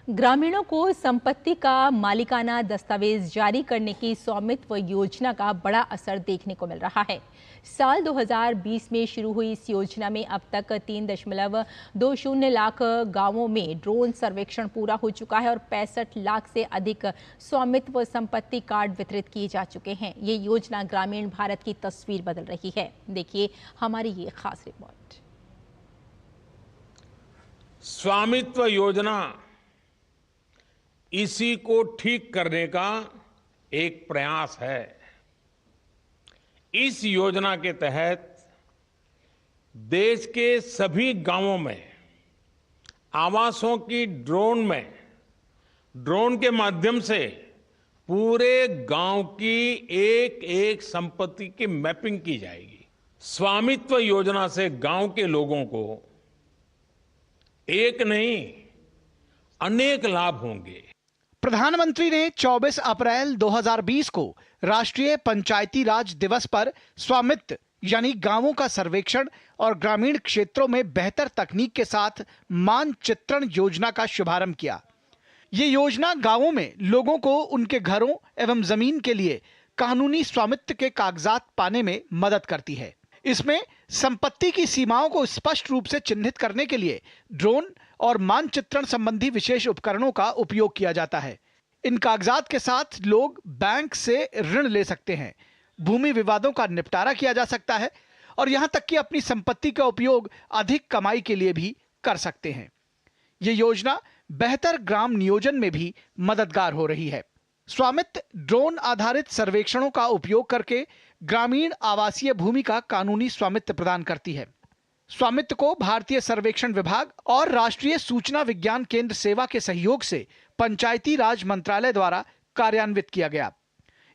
ग्रामीणों को संपत्ति का मालिकाना दस्तावेज जारी करने की स्वामित्व योजना का बड़ा असर देखने को मिल रहा है। साल 2020 में शुरू हुई इस योजना में अब तक 3.20 लाख गांवों में ड्रोन सर्वेक्षण पूरा हो चुका है और 65 लाख से अधिक स्वामित्व संपत्ति कार्ड वितरित किए जा चुके हैं। ये योजना ग्रामीण भारत की तस्वीर बदल रही है। देखिए हमारी ये खास रिपोर्ट। स्वामित्व योजना इसी को ठीक करने का एक प्रयास है। इस योजना के तहत देश के सभी गांवों में आवासों की ड्रोन के माध्यम से पूरे गांव की एक एक संपत्ति की मैपिंग की जाएगी। स्वामित्व योजना से गांव के लोगों को एक नहीं अनेक लाभ होंगे। प्रधानमंत्री ने 24 अप्रैल 2020 को राष्ट्रीय पंचायती राज दिवस पर स्वामित्व यानी गांवों का सर्वेक्षण और ग्रामीण क्षेत्रों में बेहतर तकनीक के साथ मानचित्रण योजना का शुभारंभ किया। ये योजना गांवों में लोगों को उनके घरों एवं जमीन के लिए कानूनी स्वामित्व के कागजात पाने में मदद करती है। इसमें संपत्ति की सीमाओं को स्पष्ट रूप से चिन्हित करने के लिए ड्रोन और मानचित्रण संबंधी विशेष उपकरणों का उपयोग किया जाता है। इन कागजात के साथ लोग बैंक से ऋण ले सकते हैं, भूमि विवादों का निपटारा किया जा सकता है और यहां तक कि अपनी संपत्ति का उपयोग अधिक कमाई के लिए भी कर सकते हैं। ये योजना बेहतर ग्राम नियोजन में भी मददगार हो रही है। स्वामित्व ड्रोन आधारित सर्वेक्षणों का उपयोग करके ग्रामीण आवासीय भूमि का कानूनी स्वामित्व प्रदान करती है। स्वामित्व को भारतीय सर्वेक्षण विभाग और राष्ट्रीय सूचना विज्ञान केंद्र सेवा के सहयोग से पंचायती राज मंत्रालय द्वारा कार्यान्वित किया गया।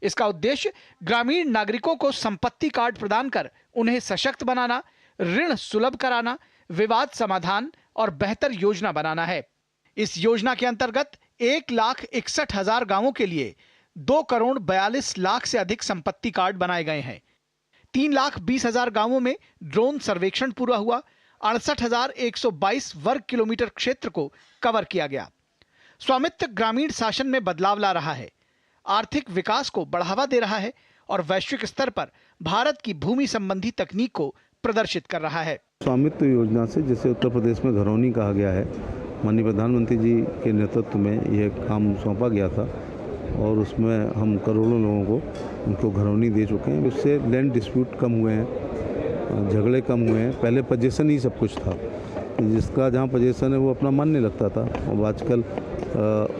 इसका उद्देश्य ग्रामीण नागरिकों को संपत्ति कार्ड प्रदान कर उन्हें सशक्त बनाना, ऋण सुलभ कराना, विवाद समाधान और बेहतर योजना बनाना है। इस योजना के अंतर्गत 1,61,000 गांवों के लिए 2,42,00,000 से अधिक संपत्ति कार्ड बनाए गए हैं। 3,20,000 गांवों में ड्रोन सर्वेक्षण पूरा हुआ। 68,122 वर्ग किलोमीटर क्षेत्र को कवर किया गया। स्वामित्व ग्रामीण शासन में बदलाव ला रहा है, आर्थिक विकास को बढ़ावा दे रहा है और वैश्विक स्तर पर भारत की भूमि संबंधी तकनीक को प्रदर्शित कर रहा है। स्वामित्व योजना से जैसे उत्तर प्रदेश में घरौनी कहा गया है, माननीय प्रधानमंत्री जी के नेतृत्व में यह काम सौंपा गया था और उसमें हम करोड़ों लोगों को उनको घरौनी दे चुके हैं। उससे लैंड डिस्प्यूट कम हुए हैं, झगड़े कम हुए हैं। पहले पोजीशन ही सब कुछ था, जिसका जहाँ पोजीशन है वो अपना मानने लगता था और आजकल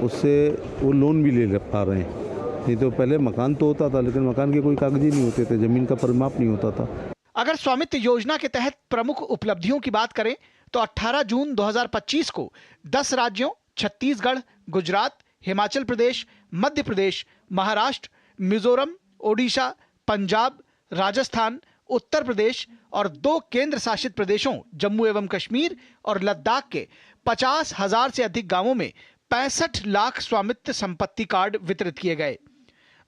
उससे वो लोन भी ले पा रहे हैं। नहीं तो पहले मकान तो होता था लेकिन मकान के कोई कागज नहीं होते थे, जमीन का परिमाप नहीं होता था। अगर स्वामित्व योजना के तहत प्रमुख उपलब्धियों की बात करें तो 18 जून 2025 को 10 राज्यों छत्तीसगढ़, गुजरात, हिमाचल प्रदेश, मध्य प्रदेश, महाराष्ट्र, मिजोरम, ओडिशा, पंजाब, राजस्थान, उत्तर प्रदेश और 2 केंद्र शासित प्रदेशों जम्मू एवं कश्मीर और लद्दाख के 50,000 से अधिक गांवों में 65 लाख स्वामित्व संपत्ति कार्ड वितरित किए गए।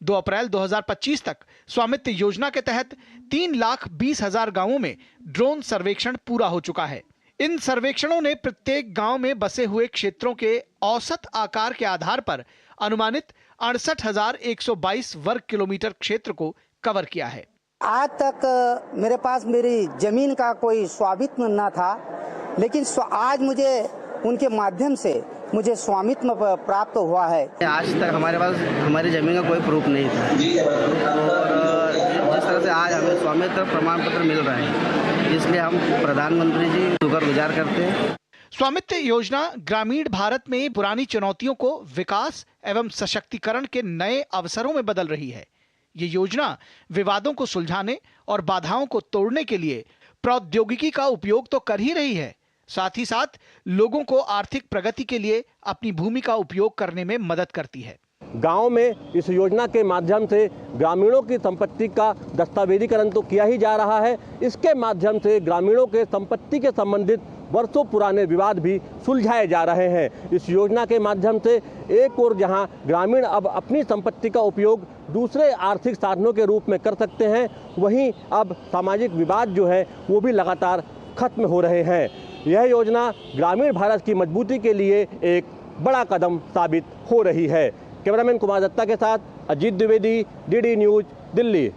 2 अप्रैल 2025 तक स्वामित्व योजना के तहत 3,20,000 गांवों में ड्रोन सर्वेक्षण पूरा हो चुका है। इन सर्वेक्षणों ने प्रत्येक गांव में बसे हुए क्षेत्रों के औसत आकार के आधार पर अनुमानित 68,122 वर्ग किलोमीटर क्षेत्र को कवर किया है। आज तक मेरे पास मेरी जमीन का कोई स्वामित्व न था, लेकिन आज मुझे उनके माध्यम से मुझे स्वामित्व प्राप्त हुआ है। आज तक हमारे पास हमारी जमीन का कोई प्रूफ नहीं था और जिस तरह से आज हमें स्वामित्व प्रमाण पत्र मिल रहा है, इसलिए हम प्रधानमंत्री जी शुक्रगुजार करते हैं। स्वामित्व योजना ग्रामीण भारत में पुरानी चुनौतियों को विकास एवं सशक्तिकरण के नए अवसरों में बदल रही है। ये योजना विवादों को सुलझाने और बाधाओं को तोड़ने के लिए प्रौद्योगिकी का उपयोग तो कर ही रही है, साथ ही साथ लोगों को आर्थिक प्रगति के लिए अपनी भूमि का उपयोग करने में मदद करती है। गांव में इस योजना के माध्यम से ग्रामीणों की संपत्ति का दस्तावेजीकरण तो किया ही जा रहा है। इसके माध्यम से ग्रामीणों के संपत्ति के संबंधित वर्षों पुराने विवाद भी सुलझाए जा रहे हैं। इस योजना के माध्यम से एक और जहां ग्रामीण अब अपनी संपत्ति का उपयोग दूसरे आर्थिक साधनों के रूप में कर सकते हैं, वहीं अब सामाजिक विवाद जो है वो भी लगातार खत्म हो रहे हैं। यह योजना ग्रामीण भारत की मजबूती के लिए एक बड़ा कदम साबित हो रही है। कैमरामैन कुमार दत्ता के साथ अजीत द्विवेदी, डीडी न्यूज, दिल्ली।